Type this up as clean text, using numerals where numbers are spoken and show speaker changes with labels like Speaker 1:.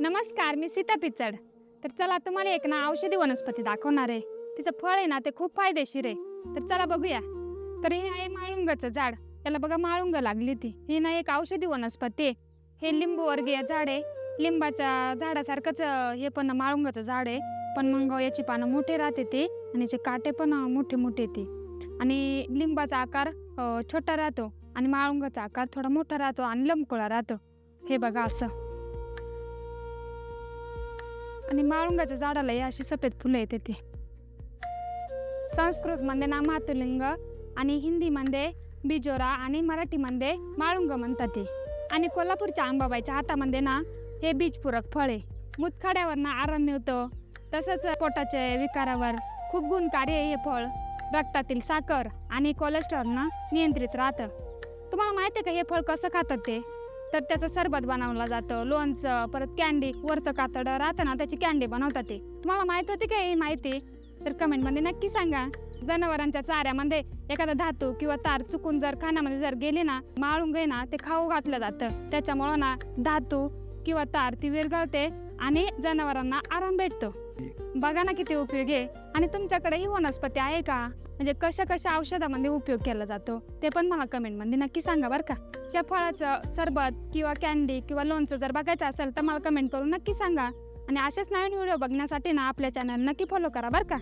Speaker 1: नमस्कार, मी सीता पिचड. तर चला तुम्हाला एक ना औषधी वनस्पती दाखवणार आहे. तिचं फळ आहे ना ते खूप फायदेशीर आहे. तर चला बघूया. तर हे आहे माळुंगाचं झाड. याला बघा माळुंग लागली ती. ही ना एक औषधी वनस्पती आहे. हे लिंबू वर्गीय झाड आहे. लिंबाच्या झाडासारखंच हे पण माळुंगाचं झाड आहे. पण मग याची पानं मोठे राहते ते आणि याचे काटे पण मोठे मोठे ते. आणि लिंबाचा आकार छोटा राहतो आणि माळुंगाचा आकार थोडा मोठा राहतो आणि लंबकोळा राहतो. हे बघा असं. आणि माळुंगाच्या झाडाला ही अशी सफेद फुलं येते ते. संस्कृतमध्ये ना मातुलिंग आणि हिंदीमध्ये बिजोरा आणि मराठीमध्ये माळुंग म्हणतात ते. आणि कोल्हापूरच्या अंबाबाईच्या हातामध्ये ना हे बीजपूरक फळ आहे. मुतखड्यावर ना आराम मिळतो. तसंच पोटाच्या विकारावर खूप गुणकारी आहे हे फळ. रक्तातील साखर आणि कोलेस्ट्रॉल ना नियंत्रित राहतं. तुम्हाला माहिती आहे का हे फळ कसं खातात ते? तर त्याचं सरबत बनवलं जातं, लोणचं, परत कॅन्डी, वरचं कातडं राहतं ना त्याची कॅन्डी बनवतात ते. तुम्हाला माहित होती का ही माहिती? तर कमेंटमध्ये नक्की सांगा. जनावरांच्या चाऱ्यामध्ये एखादा धातू किंवा तार चुकून जर खाण्यामध्ये जर गेली ना, माळुंग आहे ना ते खाऊ घातलं जातं. त्याच्यामुळं ना धातू किंवा तार ती विरघळते आणि जनावरांना आराम भेटतो. बघा ना किती उपयोग आहे. आणि तुमच्याकडे ही वनस्पती आहे का? म्हणजे कशा कशा औषधामध्ये उपयोग केला जातो ते पण मला कमेंटमध्ये नक्की सांगा बरं का. या फळाचं सरबत किंवा कॅन्डी किंवा लोणचं जर बघायचं असेल तर मला कमेंट करून नक्की सांगा. आणि असेच नवीन व्हिडिओ बघण्यासाठी ना आपल्या चॅनल नक्की फॉलो करा बरं का.